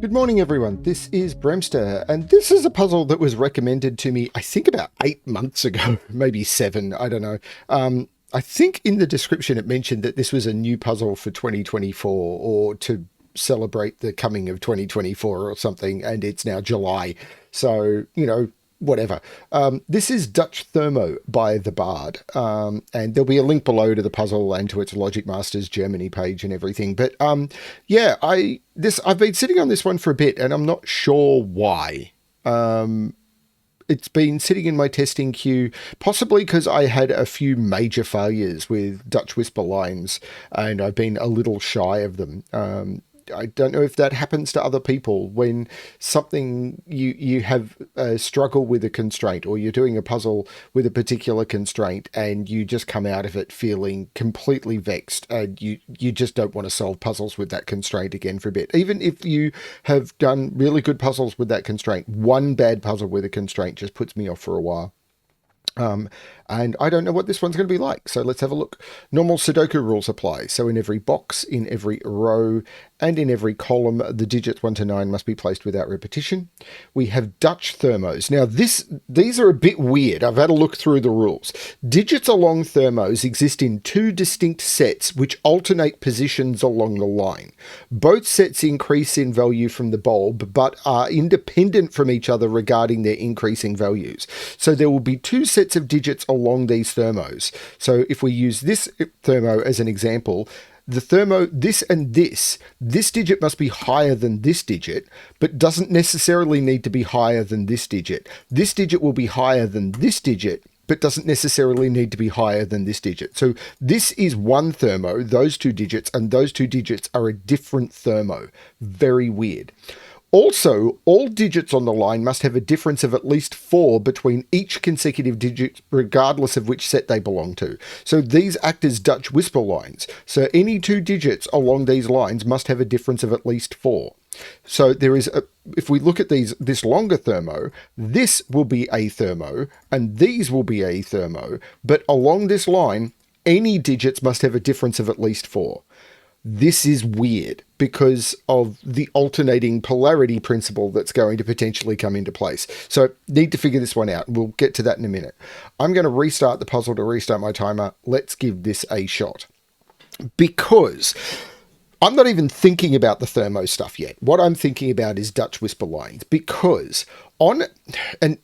Good morning, everyone. This is BremSter, and this is a puzzle that was recommended to me, I think, about 8 months ago, maybe 7, I don't know. I think in the description it mentioned that this was a new puzzle for 2024, or to celebrate the coming of 2024 or something, and it's now July. So, whatever. This is Dutch-Thermo by the Bard, and there'll be a link below to the puzzle and to its Logic Masters Germany page and everything. But yeah, I've been sitting on this one for a bit, and I'm not sure why. It's been sitting in my testing queue, possibly because I had a few major failures with Dutch Whisper lines, and I've been a little shy of them. I don't know if that happens to other people when something you have a struggle with a constraint, or you're doing a puzzle with a particular constraint and you just come out of it feeling completely vexed, and you just don't want to solve puzzles with that constraint again for a bit. Even if you have done really good puzzles with that constraint, one bad puzzle with a constraint just puts me off for a while. And I don't know what this one's going to be like, so let's have a look. Normal Sudoku rules apply. So in every box, in every row, and in every column, the digits 1 to 9 must be placed without repetition. We have Dutch-Thermos. Now these are a bit weird. I've had a look through the rules. Digits along thermos exist in two distinct sets which alternate positions along the line. Both sets increase in value from the bulb, but are independent from each other regarding their increasing values. So there will be two sets of digits along these thermos. So if we use this thermo as an example, the thermo, this and this digit must be higher than this digit, but doesn't necessarily need to be higher than this digit. This digit will be higher than this digit, but doesn't necessarily need to be higher than this digit. So this is one thermo, those two digits, and those two digits are a different thermo. Very weird. Also, all digits on the line must have a difference of at least 4 between each consecutive digit, regardless of which set they belong to. So these act as Dutch whisper lines. So any two digits along these lines must have a difference of at least 4. So there is if we look at this longer thermo, this will be a thermo, and these will be a thermo, but along this line, any digits must have a difference of at least 4. This is weird because of the alternating polarity principle that's going to potentially come into place. So need to figure this one out. We'll get to that in a minute. I'm going to restart the puzzle to restart my timer. Let's give this a shot. Because I'm not even thinking about the thermo stuff yet. What I'm thinking about is Dutch whisper lines. Because and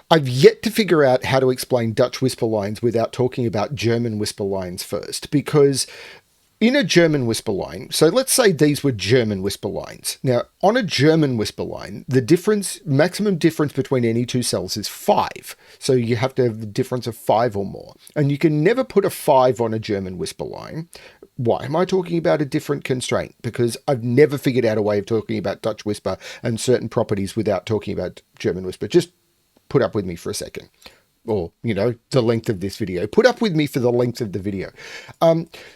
I've yet to figure out how to explain Dutch whisper lines without talking about German whisper lines first. Because in a German whisper line, so let's say these were German whisper lines. Now, on a German whisper line, the maximum difference between any two cells is 5. So you have to have the difference of 5 or more. And you can never put a 5 on a German whisper line. Why am I talking about a different constraint? Because I've never figured out a way of talking about Dutch whisper and certain properties without talking about German whisper. Just put up with me for a second. Or, the length of this video. Put up with me for the length of the video.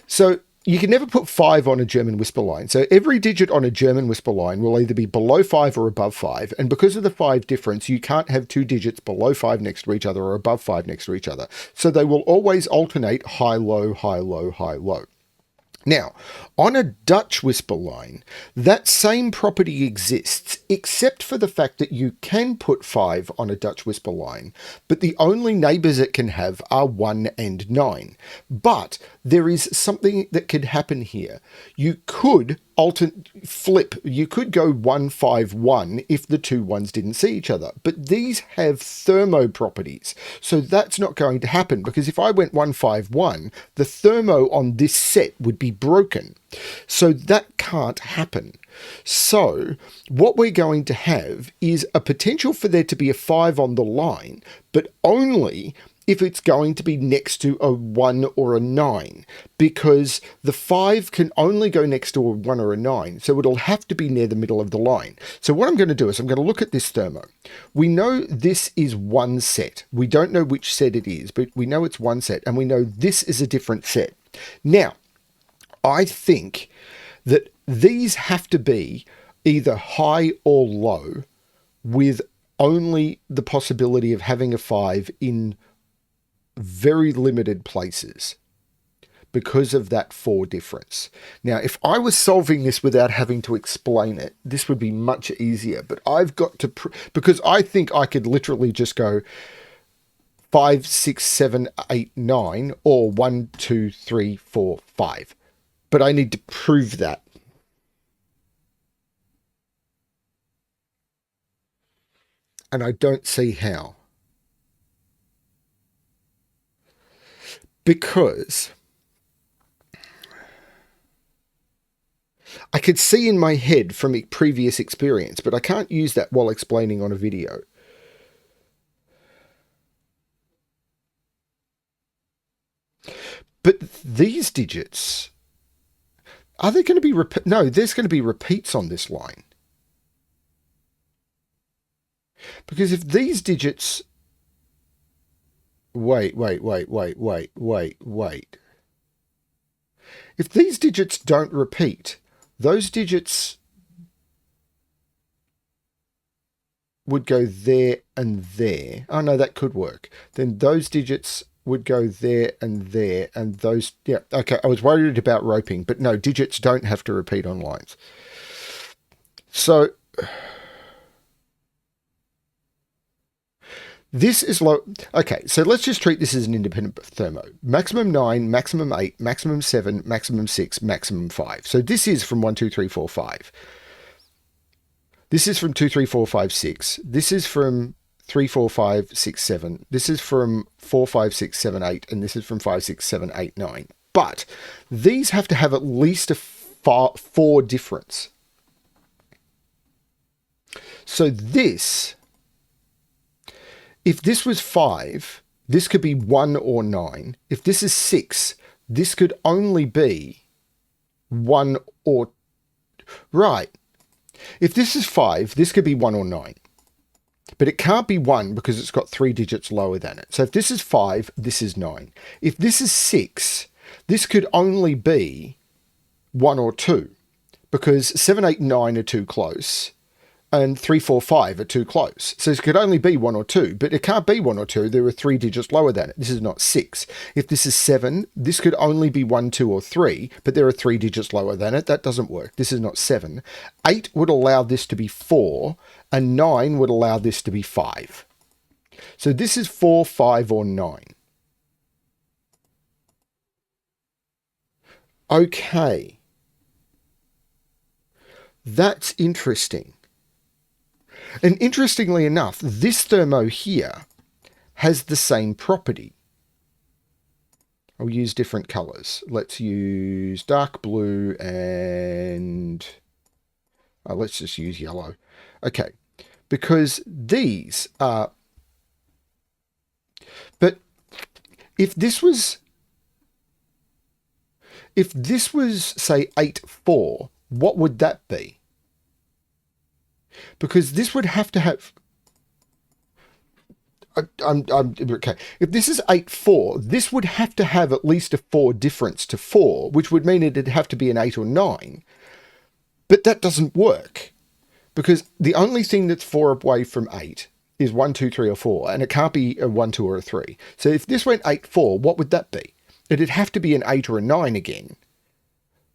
So you can never put 5 on a German whisper line. So every digit on a German whisper line will either be below 5 or above 5. And because of the 5 difference, you can't have two digits below 5 next to each other or above 5 next to each other. So they will always alternate high, low, high, low, high, low. Now, on a Dutch whisper line, that same property exists, except for the fact that you can put 5 on a Dutch whisper line, but the only neighbours it can have are 1 and 9. But there is something that could happen here. You could flip. You could go 1, 5, 1 if the two ones didn't see each other. But these have thermo properties. So that's not going to happen, because if I went 1, 5, 1, the thermo on this set would be broken. So that can't happen. So what we're going to have is a potential for there to be a 5 on the line, but only if it's going to be next to a 1 or a 9, because the 5 can only go next to a 1 or a 9, so it'll have to be near the middle of the line. So what I'm going to do is I'm going to look at this thermo. We know this is one set. We don't know which set it is, but we know it's one set, and we know this is a different set. Now, I think that these have to be either high or low, with only the possibility of having a 5 in very limited places. because of that 4 difference. Now, if I was solving this without having to explain it, this would be much easier. But I've got to, because I think I could literally just go 5, 6, 7, 8, 9, or 1, 2, 3, 4, 5. But I need to prove that. And I don't see how. Because I could see in my head from a previous experience, but I can't use that while explaining on a video. But these digits, are there going to be no, there's going to be repeats on this line. Because if these digits, wait. If these digits don't repeat, those digits would go there and there. Oh no, that could work. Then those digits would go there, and those, yeah, okay, I was worried about roping, but no, digits don't have to repeat on lines. So this is low. Okay, so let's just treat this as an independent thermo. Maximum 9, maximum 8, maximum 7, maximum 6, maximum 5. So this is from 1, 2, 3, 4, 5. This is from 2, 3, 4, 5, 6. This is from 3, 4, 5, 6, 7. This is from 4, 5, 6, 7, 8. And this is from 5, 6, 7, 8, 9. But these have to have at least a 4 difference. So this, if this was 5, this could be 1 or 9. If this is 6, this could only be 1 or... Right. If this is 5, this could be 1 or 9. But it can't be 1 because it's got 3 digits lower than it. So if this is 5, this is 9. If this is 6, this could only be 1 or 2 because 7, 8, 9 are too close. And 3, 4, 5 are too close. So it could only be 1 or 2, but it can't be 1 or 2. There are 3 digits lower than it. This is not 6. If this is 7, this could only be 1, 2, or 3, but there are 3 digits lower than it. That doesn't work. This is not 7. 8 would allow this to be 4, and 9 would allow this to be 5. So this is 4, 5, or 9. Okay. That's interesting. And interestingly enough, this thermo here has the same property. I'll use different colors. Let's use dark blue and let's just use yellow. Okay, because these are... But if this was, say, 8, 4, what would that be? Because this would have to have... okay. If this is 8, 4, this would have to have at least a 4 difference to 4, which would mean it'd have to be an 8 or 9. But that doesn't work. Because the only thing that's 4 away from 8 is 1, 2, 3, or 4. And it can't be a 1, 2, or a 3. So if this went 8, 4, what would that be? It'd have to be an 8 or a 9 again.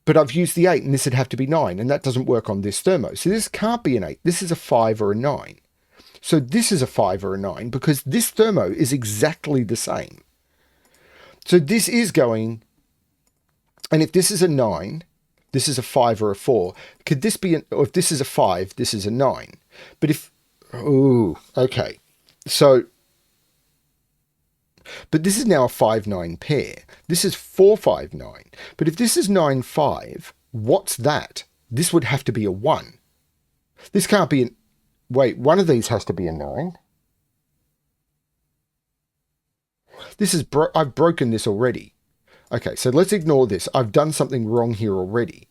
But I've used the 8 and this would have to be 9, and that doesn't work on this thermo. So this can't be an 8. This is a 5 or a 9. So this is a 5 or a 9 because this thermo is exactly the same. So this is going, and if this is a 9, this is a 5 or a 4. Could this be, or if this is a 5, this is a 9. But if, oh, okay. So, but this is now a 5-9 pair. This is 4-5-9. But if this is 9-5, what's that? This would have to be a 1. This can't be an... Wait, one of these has to be a 9. This is... I've broken this already. Okay, so let's ignore this. I've done something wrong here already.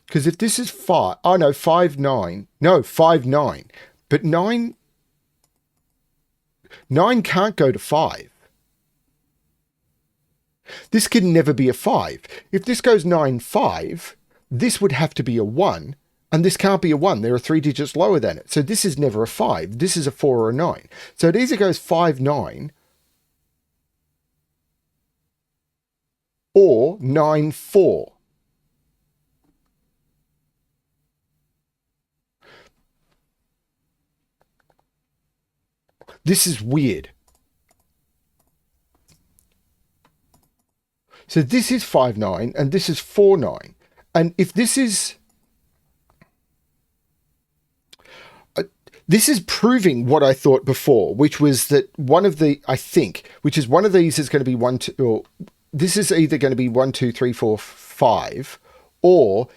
Because if this is 5... Oh, no, 5-9. No, 5-9. But 9 can't go to 5. This can never be a 5. If this goes 9-5, this would have to be a 1, and this can't be a 1. There are 3 digits lower than it. So this is never a 5. This is a 4 or a 9. So it either goes 5-9 or 9, 4. This is weird. So this is 5, 9, and this is 4, 9. And if this is... this is proving what I thought before, which was that one of the, I think, which is one of these is going to be 1, 2, or this is either going to be 1, 2, 3, 4, 5, or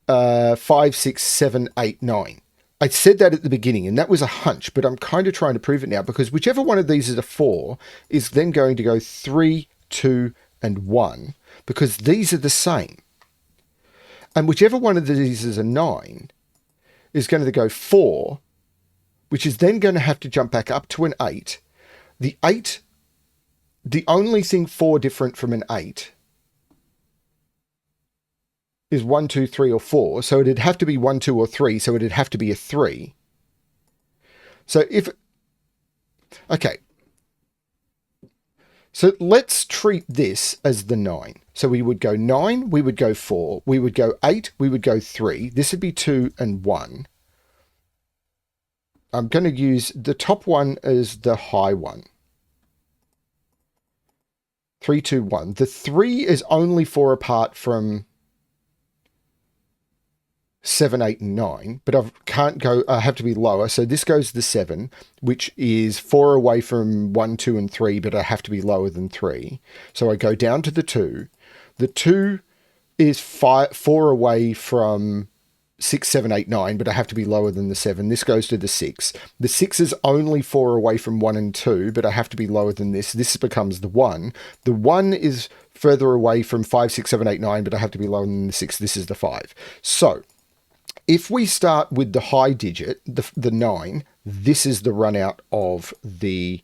5, 6, 7, 8, 9. I said that at the beginning, and that was a hunch, but I'm kind of trying to prove it now, because whichever one of these is a 4 is then going to go 3, 2, and 1, because these are the same. And whichever one of these is a 9 is going to go 4, which is then going to have to jump back up to an 8. The 8, the only thing 4 different from an 8 is 1, 2, 3, or 4. So it'd have to be 1, 2, or 3. So it'd have to be a 3. So if... okay. So let's treat this as the 9. So we would go 9, we would go 4, we would go 8, we would go 3. This would be 2 and 1. I'm going to use the top one as the high one. 3, 2, 1. The 3 is only 4 apart from 7, 8, and 9, but I can't go, I have to be lower. So this goes the 7, which is 4 away from 1, 2, and 3, but I have to be lower than 3. So I go down to the 2. The 2 is 4 away from 6, 7, 8, 9, but I have to be lower than the 7. This goes to the 6. The 6 is only 4 away from 1 and 2, but I have to be lower than this. This becomes the 1. The 1 is further away from 5, 6, 7, 8, 9, but I have to be lower than the 6. This is the 5. So if we start with the high digit, the 9, this is the run out of the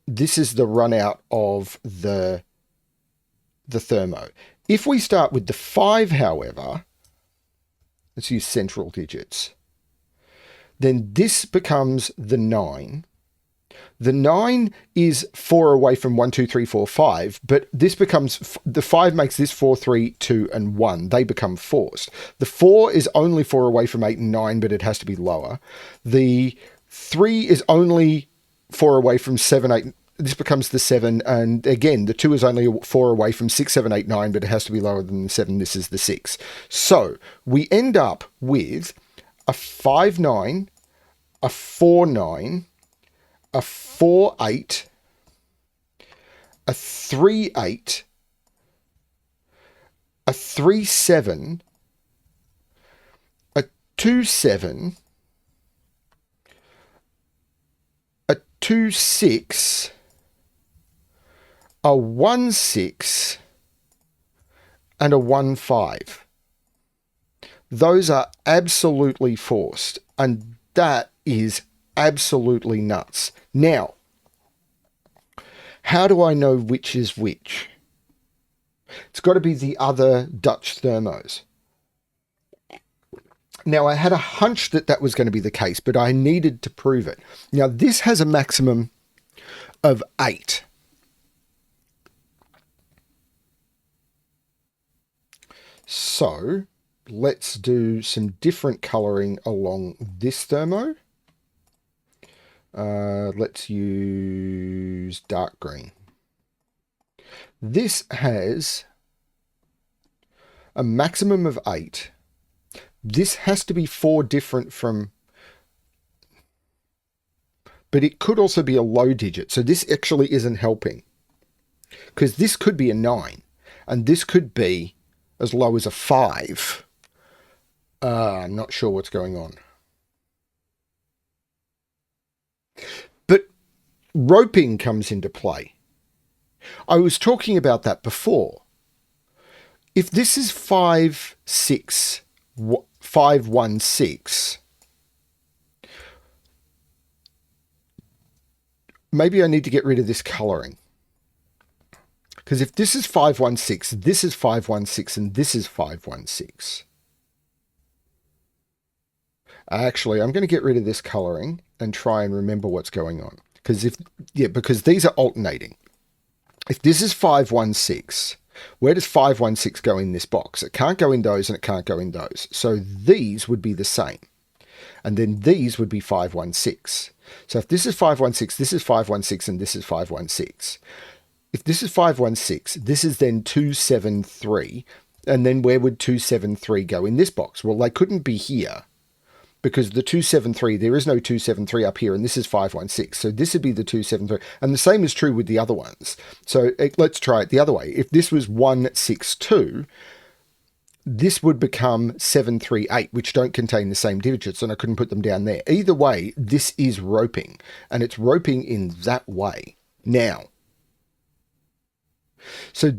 this is the run out of the thermo. If we start with the 5, however, let's use central digits, then this becomes the 9. The 9 is 4 away from 1, 2, 3, 4, 5, but this becomes, the 5 makes this 4, 3, 2, and 1. They become forced. The 4 is only 4 away from 8 and 9, but it has to be lower. The 3 is only 4 away from 7, 8. This becomes the 7, and again, the 2 is only 4 away from 6, 7, 8, 9, but it has to be lower than the 7. This is the 6. So we end up with a 5, 9, a 4, 9, a 4, 8, a 3, 8, a 3, 7, a 2, 7, a 2, 6, a 1, 6, and a 1, 5. Those are absolutely forced, and that is absolutely nuts. Now, how do I know which is which? It's got to be the other Dutch-Thermos. Now, I had a hunch that that was going to be the case, but I needed to prove it. Now, this has a maximum of 8. So, let's do some different colouring along this thermo. Let's use dark green. This has a maximum of 8. This has to be 4 different from, but it could also be a low digit. So this actually isn't helping, because this could be a 9 and this could be as low as a 5. I'm not sure what's going on. But roping comes into play. I was talking about that before. If this is 5, 6, 5, 1, 6, maybe I need to get rid of this colouring. Because if this is 5, 1, 6, this is 5, 1, 6, and this is 5, 1, 6. Actually, I'm going to get rid of this colouring and try and remember what's going on. Because these are alternating. If this is 516, where does 516 go in this box? It can't go in those and it can't go in those. So these would be the same. And then these would be 516. So if this is 516, this is 516, and this is 516. If this is 516, this is then 273. And then where would 273 go in this box? Well, they couldn't be here because the 273, there is no 273 up here, and this is 516. So this would be the 273. And the same is true with the other ones. So let's try it the other way. If this was 162, this would become 738, which don't contain the same digits, and I couldn't put them down there. Either way, this is roping, and it's roping in that way. Now, so,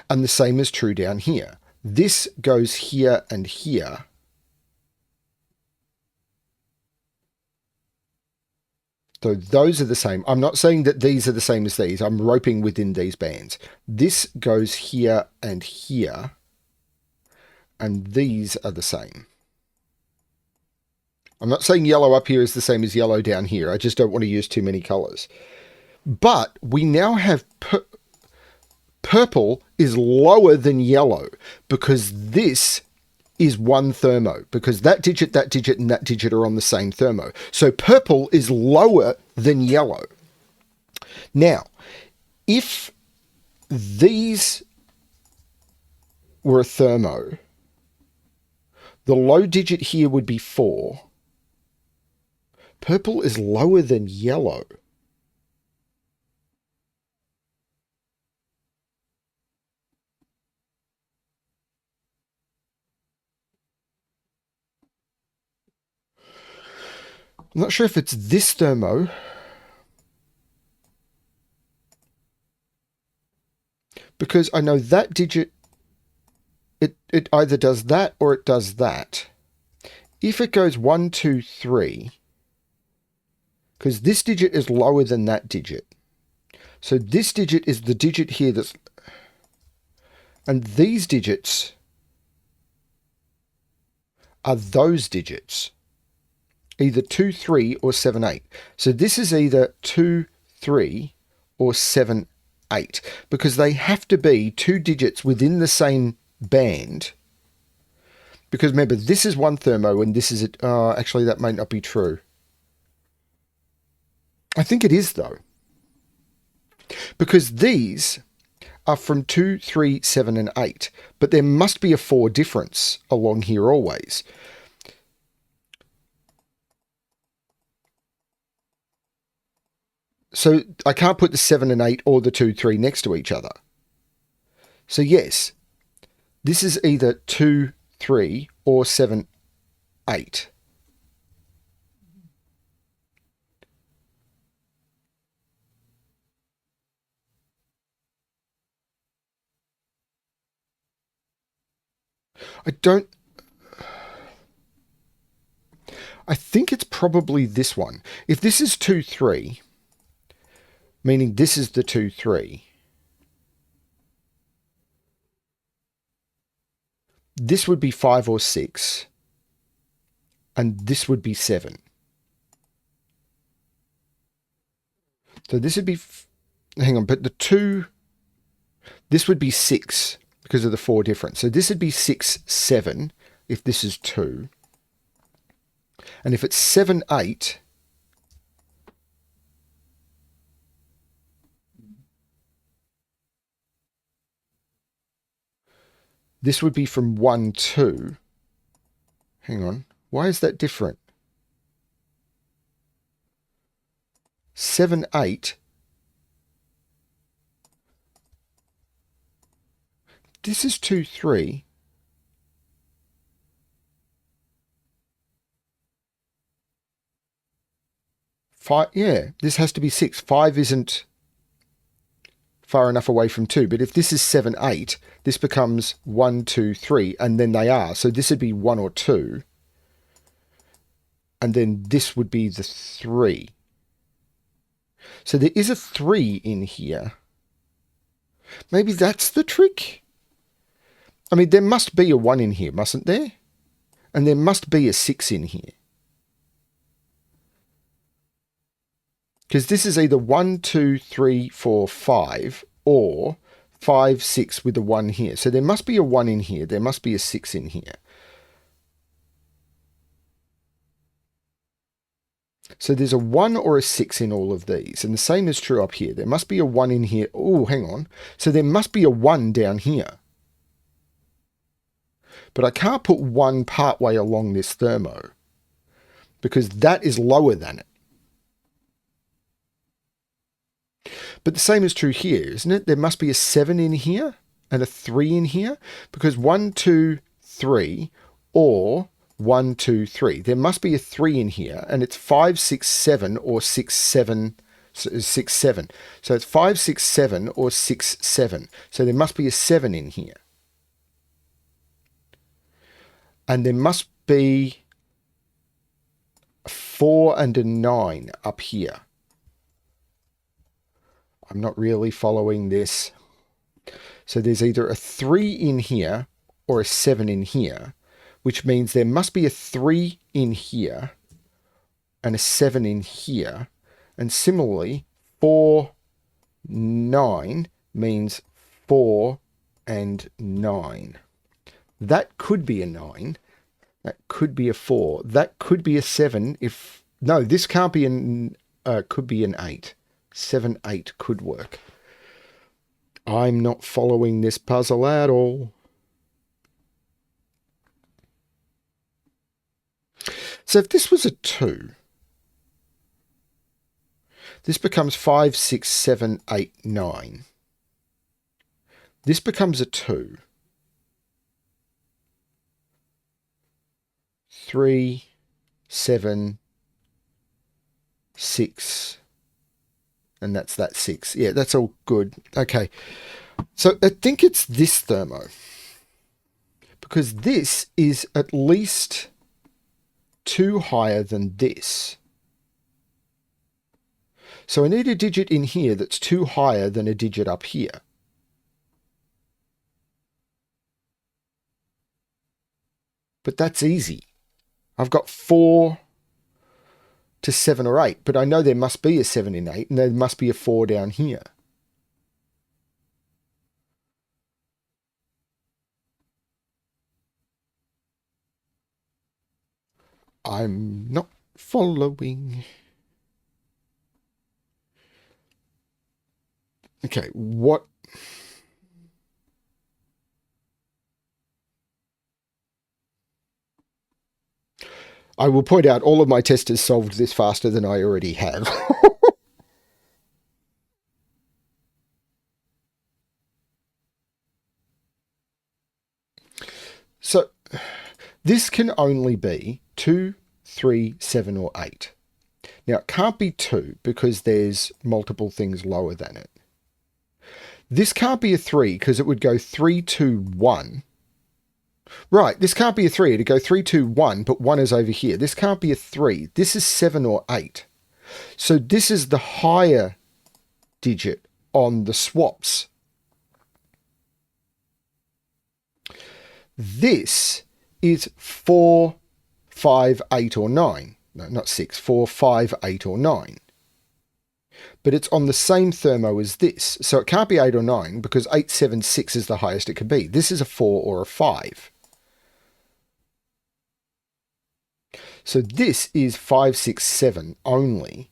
and the same is true down here. This goes here and here. So those are the same. I'm not saying that these are the same as these. I'm roping within these bands. This goes here and here. And these are the same. I'm not saying yellow up here is the same as yellow down here. I just don't want to use too many colors. But we now have purple is lower than yellow because this is one thermo, because that digit, and that digit are on the same thermo. So purple is lower than yellow. Now, if these were a thermo, the low digit here would be 4. Purple is lower than yellow. I'm not sure if it's this thermo. Because I know that digit, it either does that or it does that. If it goes 1, 2, 3, because this digit is lower than that digit. So this digit is the digit here that's, and these digits are those digits. Either 2, 3 or 7, 8. So this is either 2, 3 or 7, 8 because they have to be 2 digits within the same band. Because remember, this is one thermo and this is actually that might not be true. I think it is though. Because these are from 2, 3, 7 and 8. But there must be a 4 difference along here always. So I can't put the 7 and 8 or the 2, 3 next to each other. So yes, this is either 2, 3 or 7, 8. I think it's probably this one. If this is 2, 3, meaning this is the 2, 3. This would be 5 or 6. And this would be 7. So this would be, hang on, but the 2, this would be 6 because of the 4 difference. So this would be 6, 7 if this is 2. And if it's 7, 8, this would be from 1, 2. Hang on. Why is that different? 7, 8. This is 2, 3. Five, yeah, this has to be 6. 5 isn't far enough away from 2. But if this is 7, 8, this becomes 1, 2, 3, and then they are. So this would be 1 or 2. And then this would be the 3. So there is a 3 in here. Maybe that's the trick? I mean, there must be a 1 in here, mustn't there? And there must be a 6 in here. Because this is either 1, 2, 3, 4, 5, or 5, 6 with a 1 here. So there must be a 1 in here. There must be a 6 in here. So there's a 1 or a 6 in all of these. And the same is true up here. There must be a 1 in here. Oh, hang on. So there must be a 1 down here. But I can't put 1 partway along this thermo because that is lower than it. But the same is true here, isn't it? There must be a 7 in here and a 3 in here because 1, 2, 3 or 1, 2, 3. There must be a 3 in here and it's 5, 6, 7 or 6, 7, 6, 7. So it's 5, 6, 7 or 6, 7. So there must be a 7 in here. And there must be a 4 and a 9 up here. I'm not really following this. So there's either a 3 in here or a 7 in here, which means there must be a 3 in here and a 7 in here. And similarly, 4, 9 means 4 and 9. That could be a 9. That could be a 4. That could be a 7 if... No, this can't be an... could be an 8. 7, 8 could work. I'm not following this puzzle at all. So if this was a 2, this becomes 5, 6, 7, 8, 9. This becomes a 2. 3, 7, 6, and that's that 6. Yeah, that's all good. Okay, so I think it's this thermo because this is at least 2 higher than this. So I need a digit in here that's 2 higher than a digit up here. But that's easy. I've got 4 to 7 or 8, but I know there must be a 7 in 8, and there must be a 4 down here. I'm not following. Okay, what... I will point out all of my testers solved this faster than I already have. So this can only be 2, 3, 7 or 8. Now it can't be 2 because there's multiple things lower than it. This can't be a 3 because it would go 3, 2, 1. Right, this can't be a 3. It'd go 3, 2, 1, but 1 is over here. This can't be a 3. This is 7 or 8. So this is the higher digit on the swaps. This is 4, 5, 8 or 9. No, not 6. 4, 5, 8 or 9. But it's on the same thermo as this. So it can't be 8 or 9 because 8, 7, 6 is the highest it could be. This is a 4 or a 5. So this is 5, 6, 7 only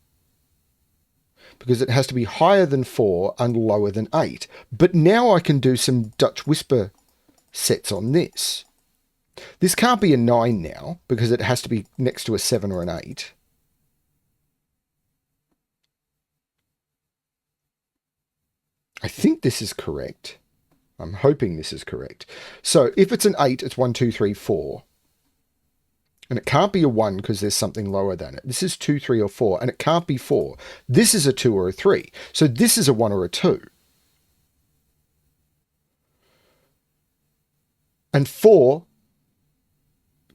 because it has to be higher than 4 and lower than 8. But now I can do some Dutch Whisper sets on this. This can't be a 9 now because it has to be next to a 7 or an 8. I think this is correct. I'm hoping this is correct. So if it's an 8, it's 1, 2, 3, 4. And it can't be a 1 because there's something lower than it. This is 2, 3 or 4. And it can't be 4. This is a 2 or a 3. So this is a 1 or a 2. And 4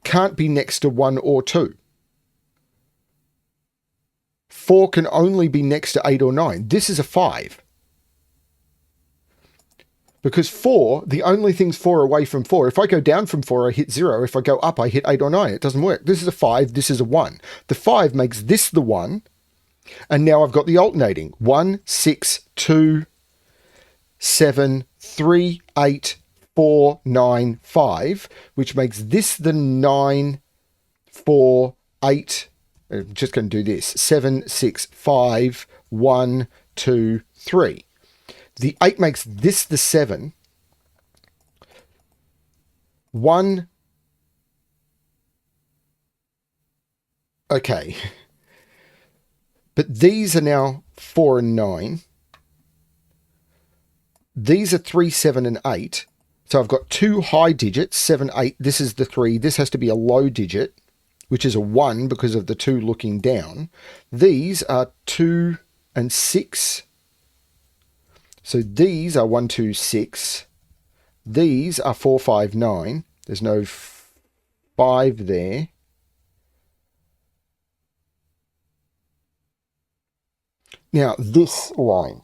can't be next to 1 or 2. 4 can only be next to 8 or 9. This is a 5. Because 4, the only thing's 4 away from 4. If I go down from 4, I hit 0. If I go up, I hit 8 or 9. It doesn't work. This is a 5. This is a 1. The 5 makes this the 1. And now I've got the alternating 1, 6, 2, 7, 3, 8, 4, 9, 5, which makes this the 9, 4, 8. I'm just going to do this 7, 6, 5, 1, 2, 3. The 8 makes this the 7. 1. Okay. But these are now 4 and 9. These are 3, 7, and 8. So I've got two high digits, 7, 8. This is the 3. This has to be a low digit, which is a 1 because of the 2 looking down. These are 2 and 6. So these are 1, 2, 6. These are 4, 5, 9. There's no 5 there. Now, this line.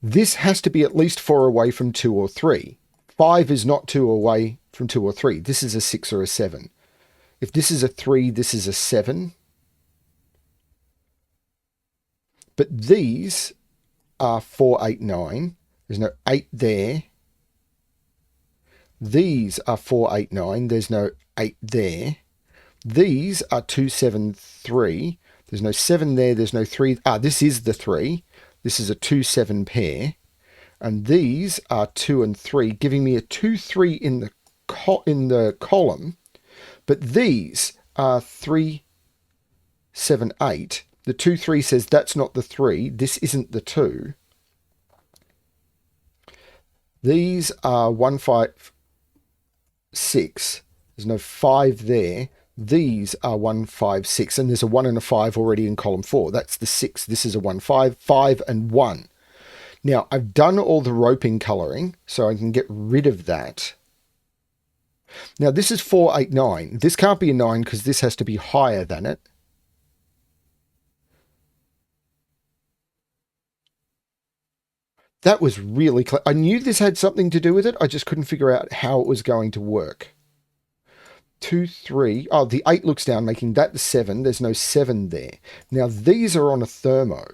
This has to be at least 4 away from 2 or 3. 5 is not 2 away from 2 or 3. This is a 6 or a 7. If this is a 3, this is a 7. But these are 4, 8, 9. There's no 8 there. These are 4, 8, 9. There's no 8 there. These are 2, 7, 3. There's no 7 there. There's no 3. This is the 3. This is a 2, 7 pair. And these are 2 and 3, giving me a 2, 3 in the column. But these are 3, 7, 8. The 2, 3 says that's not the 3. This isn't the 2. These are 1, 5, 6. There's no 5 there. These are 1, 5, 6. And there's a 1 and a 5 already in column 4. That's the 6. This is a 1, 5, 5 and 1. Now, I've done all the roping colouring, so I can get rid of that. Now, this is 4, 8, 9. This can't be a 9 because this has to be higher than it. That was really clear. I knew this had something to do with it. I just couldn't figure out how it was going to work. 2, 3. Oh, the 8 looks down, making that the 7. There's no 7 there. Now, these are on a thermo.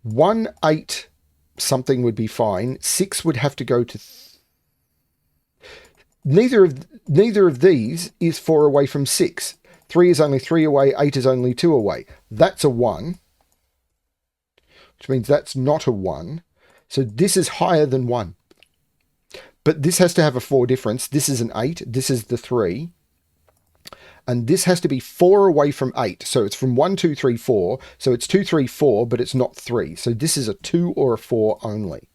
1, 8 something would be fine. 6 would have to go to... Neither of these is 4 away from 6. 3 is only 3 away. 8 is only 2 away. That's a 1. Which means that's not a 1. So this is higher than 1. But this has to have a 4 difference. This is an 8. This is the 3. And this has to be 4 away from 8. So it's from 1, 2, 3, 4. So it's 2, 3, 4, but it's not 3. So this is a 2 or a 4 only.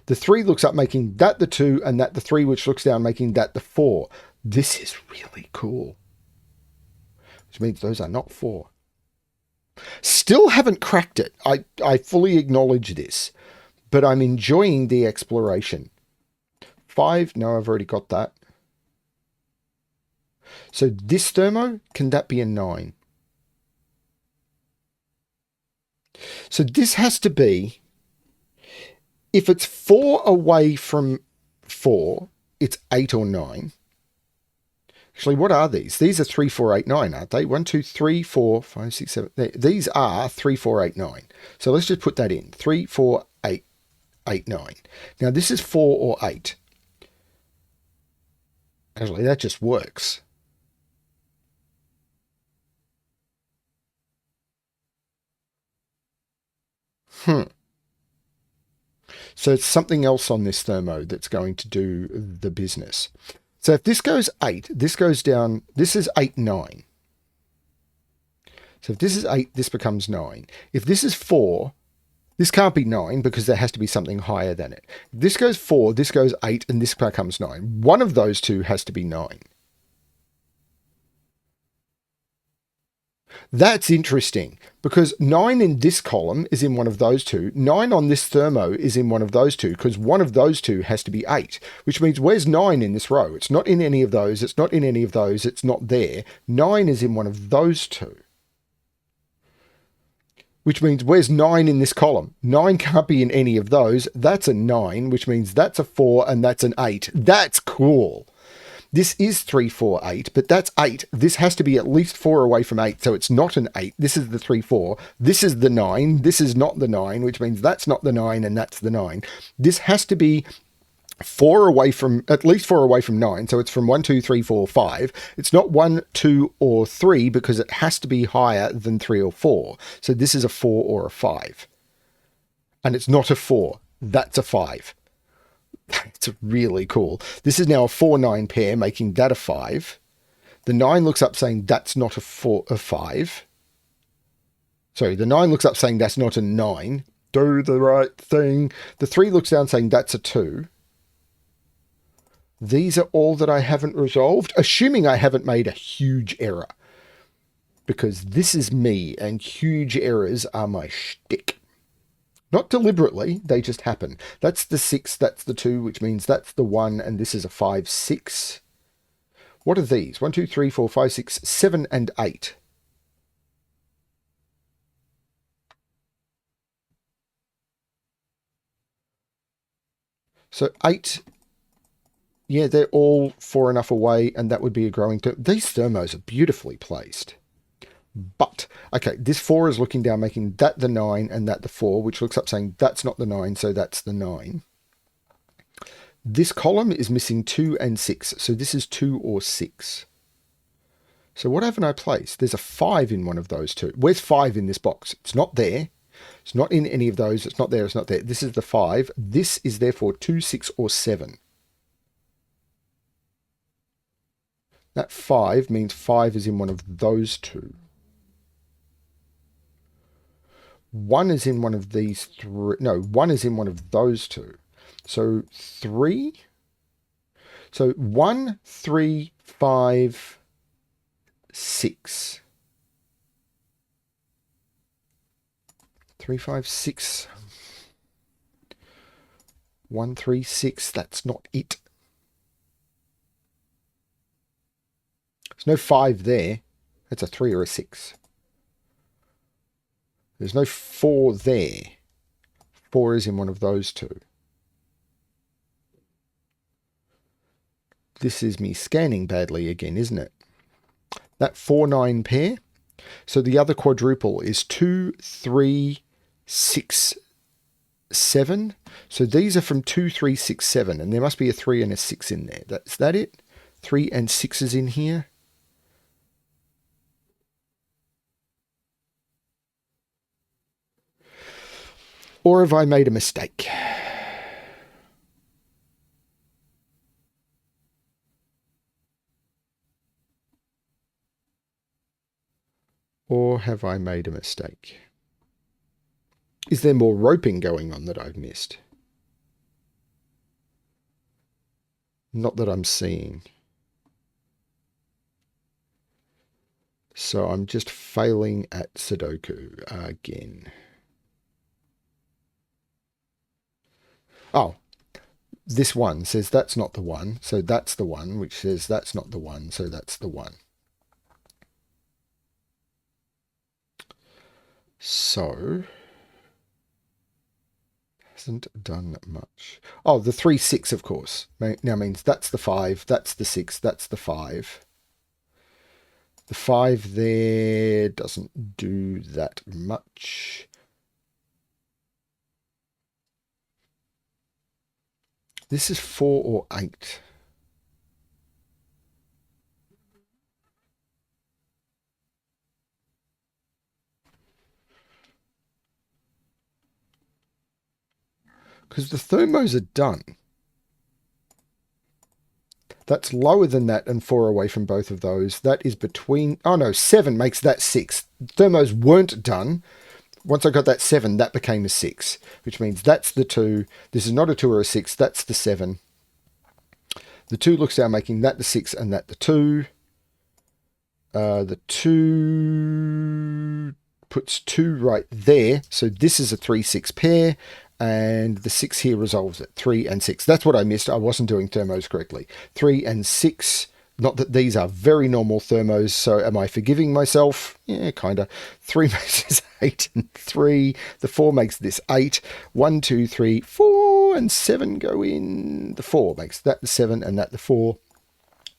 The 3 looks up, making that the 2, and that the 3, which looks down, making that the 4. This is really cool. Which means those are not 4. Still haven't cracked it. I fully acknowledge this. But I'm enjoying the exploration. 5, no, I've already got that. So this thermo, can that be a 9? So this has to be, if it's 4 away from 4, it's 8 or 9. Actually, what are these? These are 3, 4, 8, 9, aren't they? 1, 2, 3, 4, 5, 6, 7. These are 3, 4, 8, 9. So let's just put that in. 3, 4, 8, 8, 9. Now this is 4 or 8. Actually, that just works. So it's something else on this thermo that's going to do the business. So if this goes 8, this goes down, this is 8, 9. So if this is 8, this becomes 9. If this is 4, this can't be 9 because there has to be something higher than it. If this goes 4, this goes 8, and this becomes 9. One of those two has to be 9. That's interesting because 9 in this column is in one of those two. 9 on this thermo is in one of those two because one of those two has to be 8, which means where's 9 in this row? It's not in any of those. It's not in any of those. It's not there. 9 is in one of those two, which means where's 9 in this column? 9 can't be in any of those. That's a 9, which means that's a 4 and that's an 8. That's cool. This is 3, 4, 8, but that's 8. This has to be at least 4 away from 8, so it's not an 8. This is the 3, 4. This is the 9. This is not the 9, which means that's not the 9 and that's the 9. This has to be at least 4 away from 9, so it's from 1, 2, 3, 4, 5. It's not 1, 2, or 3 because it has to be higher than 3 or 4. So this is a 4 or a 5. And it's not a 4. That's a 5. It's really cool. This is now a 4-9 pair, making that a 5. The 9 looks up saying that's not a 5. Sorry, the 9 looks up saying that's not a 9. Do the right thing. The 3 looks down saying that's a 2. These are all that I haven't resolved, assuming I haven't made a huge error. Because this is me, and huge errors are my shtick. Not deliberately, they just happen. That's the 6, that's the 2, which means that's the 1, and this is a 5, 6. What are these? 1, 2, 3, 4, 5, 6, 7, and 8. So 8... yeah, they're all 4 enough away, and that would be a growing term. These thermos are beautifully placed. But, okay, this 4 is looking down, making that the 9 and that the 4, which looks up saying that's not the 9, so that's the 9. This column is missing 2 and 6, so this is 2 or 6. So what haven't I placed? There's a 5 in one of those two. Where's 5 in this box? It's not there. It's not in any of those. It's not there. It's not there. This is the 5. This is therefore 2, 6, or 7. That 5 means 5 is in one of those two. 1 is in one of these three. No, 1 is in one of those two. So 3. So 1, 3, 5, 6. 3, 5, 6. 1, 3, 6. That's not it. There's no 5 there. That's a 3 or a 6. There's no 4 there. 4 is in one of those two. This is me scanning badly again, isn't it? That 4-9 pair. So the other quadruple is 2, 3, 6, 7. So these are from 2, 3, 6, 7. And there must be a 3 and a 6 in there. Is that it? 3 and 6 is in here. Or have I made a mistake? Or have I made a mistake? Is there more roping going on that I've missed? Not that I'm seeing. So I'm just failing at Sudoku again. Oh, this one says that's not the one, so that's the one, which says that's not the one, so that's the one. So, hasn't done much. Oh, the 3, 6, of course. Now means that's the 5, that's the 6, that's the 5. The 5 there doesn't do that much. This is 4 or 8. Because the thermos are done. That's lower than that and 4 away from both of those. That is between... oh no, 7 makes that 6. Thermos weren't done. Once I got that 7, that became a 6, which means that's the 2. This is not a 2 or a 6. That's the 7. The 2 looks down, making that the 6 and that the 2. The 2 puts 2 right there. So this is a 3, 6 pair. And the 6 here resolves it. 3 and 6. That's what I missed. I wasn't doing thermos correctly. 3 and 6. Not that these are very normal thermos, so am I forgiving myself? Yeah, kind of. 3 makes this 8 and 3. The 4 makes this 8. 1, 2, 3, 4, and 7 go in. The 4 makes that the 7 and that the 4.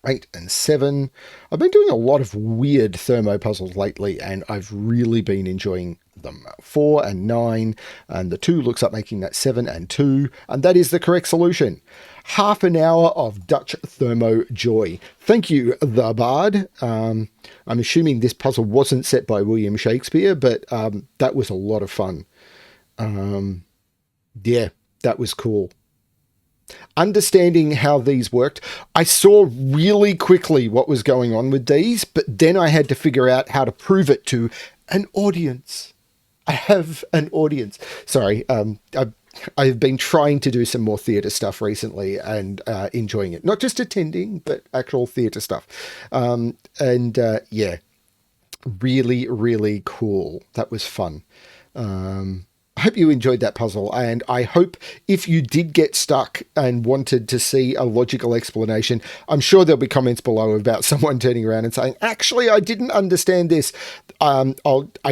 8 and 7. I've been doing a lot of weird thermo puzzles lately, and I've really been enjoying them. 4 and 9, and the 2 looks up making that 7 and 2, and that is the correct solution. Half an hour of Dutch-Thermo joy. Thank you, the Bard. I'm assuming this puzzle wasn't set by William Shakespeare, but that was a lot of fun. Yeah, that was cool. Understanding how these worked, I saw really quickly what was going on with these, but then I had to figure out how to prove it to an audience. I have an audience. Sorry, I've been trying to do some more theatre stuff recently and enjoying it. Not just attending, but actual theatre stuff. Yeah, really, really cool. That was fun. I hope you enjoyed that puzzle, and I hope if you did get stuck and wanted to see a logical explanation, I'm sure there'll be comments below about someone turning around and saying, actually, I didn't understand this. I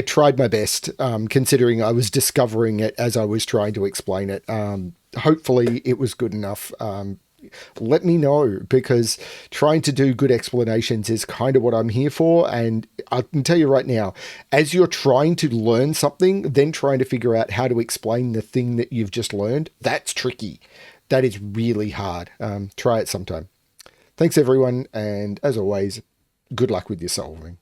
tried my best, considering I was discovering it as I was trying to explain it. Hopefully it was good enough. Let me know, because trying to do good explanations is kind of what I'm here for. And I can tell you right now, as you're trying to learn something, then trying to figure out how to explain the thing that you've just learned, that's tricky. That is really hard. Try it sometime. Thanks, everyone. And as always, good luck with your solving.